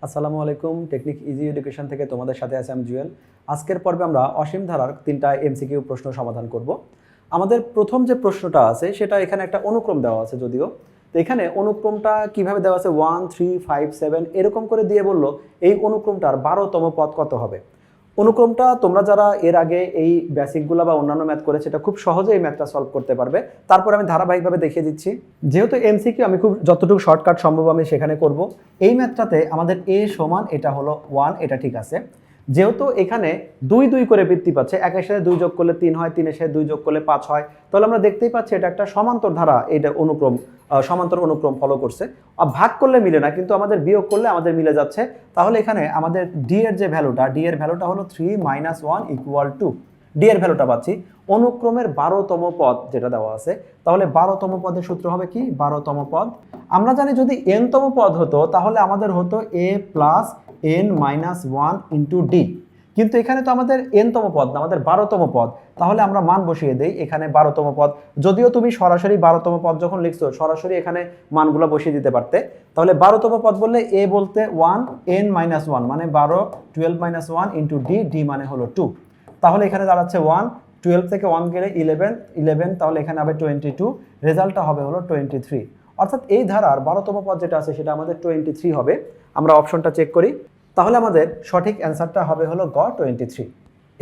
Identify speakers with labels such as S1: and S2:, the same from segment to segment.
S1: আসসালামু আলাইকুম। Technique easy education থেকে তোমাদের সাথে আছি আমি জুয়েল। আজকের পর্বে আমরা অসীম ধারার 3টা এমসিকিউ প্রশ্ন সমাধান করব। আমাদের প্রথম যে প্রশ্নটা আছে সেটা এখানে একটা অনুক্রম দেওয়া আছে যদিও। তো এখানে অনুক্রমটা কিভাবে দেওয়া আছে 1 3 5 7 এরকম করে দিয়ে বলল এই অনুক্রমটার 12তম পদ কত হবে। অনুক্রমটা তোমরা যারা এর আগে এই বেসিকগুলো বা অন্যান্য ম্যাথ করেছে এটা খুব সহজে এই ম্যাথটা সলভ করতে পারবে। তারপর আমি ধারাবাহিকভাবে দেখিয়ে দিচ্ছি। যেহেতু এমসিকিউ আমি খুব যতটুকু শর্টকাট সম্ভব আমি সেখানে করব। এই ম্যাথটাতে আমাদের এ সমান এটা হলো 1, এটা ঠিক আছে। যেহেতু এখানে 2 2 করে বৃদ্ধি পাচ্ছে, একের সাথে 2 যোগ করলে 3 হয়, 3 এর সাথে 2 যোগ করলে 5 হয়, তাহলে আমরা দেখতেই পাচ্ছি এটা একটা সমান্তর ধারা, এটা অনুক্রম সমান্তর অনুক্রম ফলো করছে। আর ভাগ করলে মিলে না, কিন্তু আমাদের বিয়োগ করলে আমাদের মিলে যাচ্ছে। তাহলে এখানে আমাদের ডি এর যে ভ্যালুটা, ডি এর ভ্যালুটা হলো 3 - 1 = 2। ডি এর ভ্যালুটা পাচ্ছি। অনুক্রমের 12তম পদ যেটা দেওয়া আছে, তাহলে 12তম পদের সূত্র হবে কি 12তম পদ। আমরা জানি যদি n-তম পদ হতো তাহলে আমাদের হতো a + n - 1 * d, কিন্তু এখানে তো আমাদের n-তম পদ না, আমাদের 12তম পদ। তাহলে আমরা মান বসিয়ে দেই এখানে 12তম পদ। যদিও তুমি সরাসরি 12তম পদ যখন লিখছো সরাসরি এখানে মানগুলো বসিয়ে দিতে পারতে। তাহলে 12তম পদ বললে a বলতে 1, n - 1 মানে 12, 12 - 1 * d, d মানে হলো 2। তাহলে এখানে দাঁড়াচ্ছে 1, 12 থেকে 1 গেলে 11, 11 তাহলে এখানে হবে 22, রেজাল্টটা হবে হলো 23। অর্থাৎ এই ধারার 12তম পদ যেটা আছে সেটা আমাদের 23 হবে। আমরা অপশনটা চেক করি, তাহলে আমাদের সঠিক অ্যান্সারটা হবে হলো গ 23।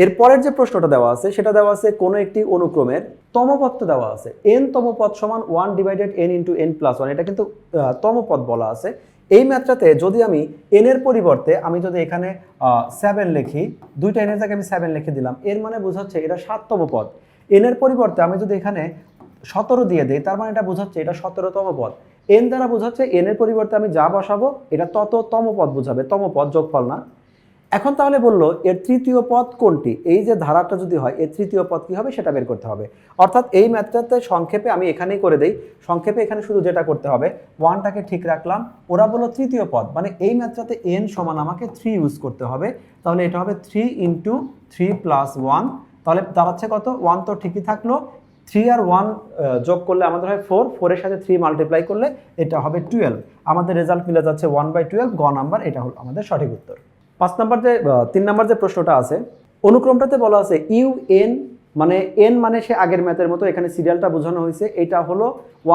S1: এরপরের যে প্রশ্নটা দেওয়া আছে সেটা দেওয়া আছে কোনো একটি অনুক্রমের তম পদটা দেওয়া আছে n-তম পদ সমান 1/n * n+1, এটা কিন্তু তম পদ বলা আছে। এই ম্যাথটাতে যদি আমি n এর পরিবর্তে আমি যদি এখানে 7 লিখি, দুইটা n এর জায়গায় আমি 7 লিখে দিলাম, এর মানে বোঝাচ্ছে এটা 7তম পদ। n এর পরিবর্তে আমি যদি এখানে 17 দিয়ে দেই, তার মানে এটা বোঝাচ্ছে এটা 17তম পদ। n দ্বারা বোঝাচ্ছে n এর পরিবর্তে আমি যা বসাবো এটা তততম পদ বোঝাবে, তম পদ, যোগফল না। এখন তাহলে বললো এর তৃতীয় পদ কোনটি, এই যে ধারাটা যদি হয় এর তৃতীয় পদ কি হবে সেটা বের করতে হবে। অর্থাৎ এই ম্যাথটাতে সংক্ষেপে আমি এখানেই করে দেই, সংক্ষেপে এখানে শুধু যেটা করতে হবে 1টাকে ঠিক রাখলাম, ওরা বললো তৃতীয় পদ মানে এই ম্যাথটাতে n সমান আমাকে 3 ইউজ করতে হবে। তাহলে এটা হবে 3 × 3 + 1, তাহলে দাঁড়াচ্ছে কত, 1 তো ঠিকই থাকলো, 3 আর 1 যোগ করলে আমাদের হয় 4, 4 এর সাথে 3 মাল্টিপ্লাই করলে এটা হবে 12। আমাদের রেজাল্ট মিলে যাচ্ছে 1/12, গ নাম্বার এটা হলো আমাদের সঠিক উত্তর। 3 নাম্বার যে প্রশ্নটা আছে, অনুক্রমটাতে বলা আছে UN মানে n মানে সে আগের ম্যাথের মতো এখানে সিরিয়ালটা বোঝানো হয়েছে, এটা হলো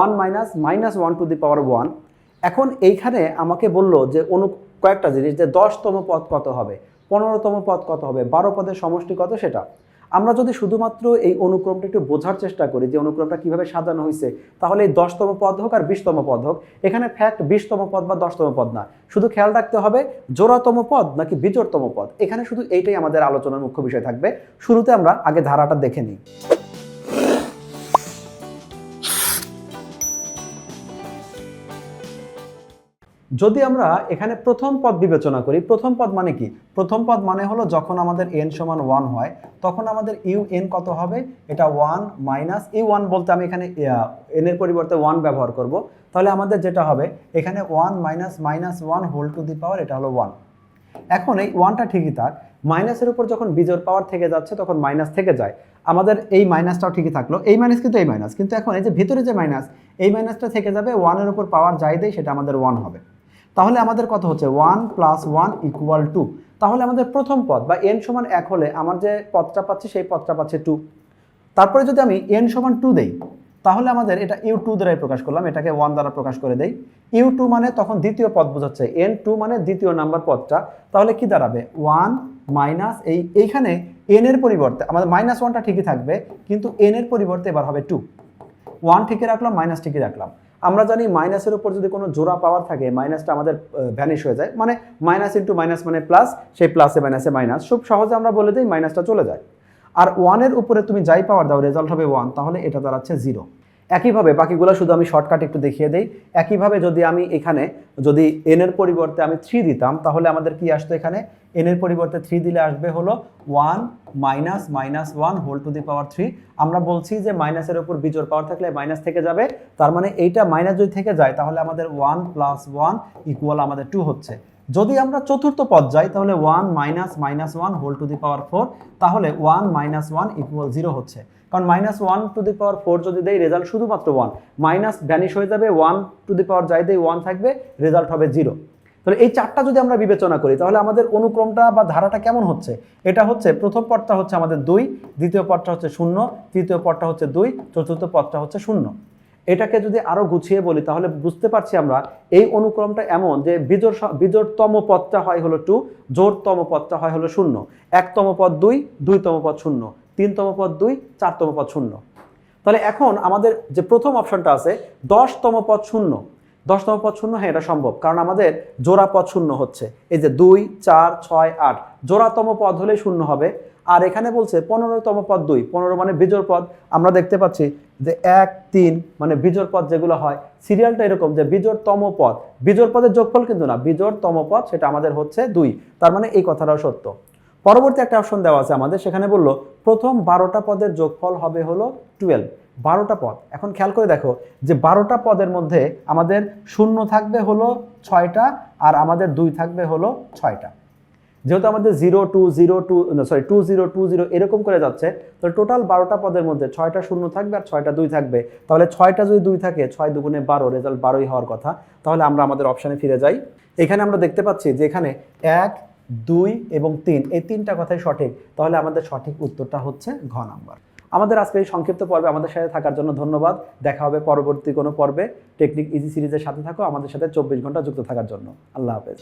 S1: 1 - -1 এখন এইখানে আমাকে বললো যে কয়েকটা জিনিস, যে 10তম পদ কত হবে, 15তম পদ কত হবে, 12 পদের সমষ্টি কত সেটা। আমরা যদি শুধুমাত্র এই অনুক্রমটা একটু বোঝার চেষ্টা করি যে অনুক্রমটা কিভাবে সাজানো হয়েছে, তাহলে এই 10তম পদ হোক আর 20তম পদ হোক, এখানে ফ্যাক্ট 20তম পদ বা 10তম পদ না, শুধু খেয়াল রাখতে হবে জোড়াতম পদ নাকি বিজোড়তম পদ। এখানে শুধু এইটাই আমাদের আলোচনার মুখ্য বিষয় থাকবে। শুরুতে আমরা আগে ধারাটা দেখে নিই। যদি আমরা এখানে প্রথম পদ বিবেচনা করি, প্রথম পদ মানে কি, প্রথম পদ মানে হলো যখন আমাদের n সমান 1 হয় তখন আমাদের un কত হবে, এটা 1 মাইনাস এই 1 বলতে আমি এখানে n এর পরিবর্তে 1 ব্যবহার করব। তাহলে আমাদের যেটা হবে এখানে 1 - -1 হোল টু দি পাওয়ার, এটা হলো 1। এখন এই 1টা ঠিকই থাক, মাইনাসের উপর যখন বিজোড় পাওয়ার থেকে যাচ্ছে তখন মাইনাস থেকে যায়, আমাদের এই মাইনাসটাও ঠিকই থাকলো, এই মাইনাস কিন্তু এই মাইনাস, কিন্তু এখন এই যে ভিতরে যে মাইনাস, এই মাইনাসটা থেকে যাবে, 1 এর উপর পাওয়ার যাই দেয় সেটা আমাদের 1 হবে। তাহলে আমাদের কত হচ্ছে 1 + 1 = 2। তাহলে আমাদের প্রথম পদ বা n সমান 1 হলে আমার যে পদটা পাচ্ছি সেই পদটা পাচ্ছে 2। তারপরে যদি আমি n সমান 2 দেই, তাহলে আমাদের এটা u2 দ্বারাই প্রকাশ করলাম, এটাকে 1 দ্বারা প্রকাশ করে দেই। u2 মানে তখন দ্বিতীয় পদ বোঝাচ্ছে, n2 মানে দ্বিতীয় নাম্বার পদটা। তাহলে কি দাঁড়াবে 1 মাইনাস এইখানে n এর পরিবর্তে আমাদের -1টা ঠিকই থাকবে, কিন্তু n এর পরিবর্তে এবার হবে 2। 1 ঠিকই রাখলাম, মাইনাস ঠিকই রাখলাম। আমরা জানি মাইনাসের উপর যদি কোনো জোড়া পাওয়ার থাকে মাইনাসটা আমাদের ভ্যানিশ হয়ে যায়, মানে মাইনাস ইন্টু মাইনাস মানে প্লাস, সেই প্লাসে মাইনাসে মাইনাস, খুব সহজে আমরা বলে দিই মাইনাসটা চলে যায়। আর 1 এর উপরে তুমি যাই পাওয়ার দাও রেজাল্ট হবে 1, তাহলে এটা দাঁড়াচ্ছে 0। একইভাবে বাকিগুলো শুধু আমি শর্টকাট একটু দেখিয়ে দেই। একইভাবে যদি আমি এখানে যদি n এর পরিবর্তে আমি 3 দিতাম তাহলে আমাদের কি আসতো, এখানে n এর পরিবর্তে 3 দিলে আসবে হলো 1 - -1 হোল টু দি পাওয়ার 3। আমরা বলছি যে মাইনাসের উপর বিজোড় পাওয়ার থাকলে মাইনাস থেকে যাবে, তার মানে এইটা মাইনাস যদি থেকে যায় তাহলে আমাদের 1 + 1 = আমাদের 2 হচ্ছে। যদি আমরা চতুর্থ পদ যাই তাহলে 1 - -1 হোল টু দি পাওয়ার 4, তাহলে 1 - 1 = 0 হচ্ছে। কারণ -1 টু দি পাওয়ার 4 যদি দেই রেজাল্ট শুধুমাত্র 1, মাইনাস ভ্যানিশ হয়ে যাবে, 1 টু দি পাওয়ার যাই দেই 1 থাকবে, রেজাল্ট হবে 0। তাহলে এই চারটা যদি আমরা বিবেচনা করি তাহলে আমাদের অনুক্রমটা বা ধারাটা কেমন হচ্ছে? এটা হচ্ছে প্রথম পদটা হচ্ছে আমাদের 2, দ্বিতীয় পদটা হচ্ছে 0, তৃতীয় পদটা হচ্ছে 2, চতুর্থ পদটা হচ্ছে 0। এটাকে যদি আরো গুছিয়ে বলি তাহলে বুঝতে পারছি আমরা এই অনুক্রমটা এমন যে বিজোড়তম পদটা হয় হলো 2, জোড়তম পদটা হয় হলো 0, একতম পদ 2, দুইতম পদ 0, তিনতম পদ 2, চারতম পদ 0। তাহলে এখন আমাদের যে প্রথম অপশনটা আছে 10তম পদ 0, 10তম পদ 0, হ্যাঁ এটা সম্ভব, কারণ আমাদের জোড়া পদ 0 হচ্ছে। এই যে 2, 4, 6, 8 জোড়াতম পদ হলেই 0 হবে। আর এখানে বলছে 15তম পদ 2, 15 মানে বিজোড় পদ। আমরা দেখতে পাচ্ছি যে 1, 3 মানে বিজোড় পদ যেগুলো হয়, সিরিয়ালটা এরকম যে বিজোড়তম পদ, বিজোড় পদের যোগফল কিন্তু না, বিজোড়তম পদ সেটা আমাদের হচ্ছে 2। তার মানে এই কথাটাও সত্য। পরবর্তী একটা অপশন দেওয়া আছে আমাদের, সেখানে বললো প্রথম 12টা পদের যোগফল হবে হলো 12। 12টা পদ, এখন খেয়াল করে দেখো যে 12টা পদের মধ্যে আমাদের 0 থাকবে হলো 6টা আর আমাদের 2 থাকবে হলো 6টা। যেহেতু আমাদের 0 2 0 2 সরি 2 0 2 0 এরকম করে যাচ্ছে, তাহলে টোটাল 12টা পদের মধ্যে 6টা 0 থাকবে আর 6টা 2 থাকবে। তাহলে 6টা যদি 2 থাকে 6 দুগুণে 12, রেজাল্ট 12ই হওয়ার কথা। তাহলে আমরা আমাদের অপশানে ফিরে যাই। এখানে আমরা দেখতে পাচ্ছি যে এখানে 1, 2 এবং 3 এই তিনটা কথাই সঠিক। তাহলে আমাদের সঠিক উত্তরটা হচ্ছে ঘ নাম্বার। আমাদের আজকে এই সংক্ষিপ্ত পর্বে আমাদের সাথে থাকার জন্য ধন্যবাদ। দেখা হবে পরবর্তী কোনো পর্বে। টেকনিক ইজি সিরিজের সাথে থাকো, আমাদের সাথে 24 ঘন্টা যুক্ত থাকার জন্য। আল্লাহ হাফেজ।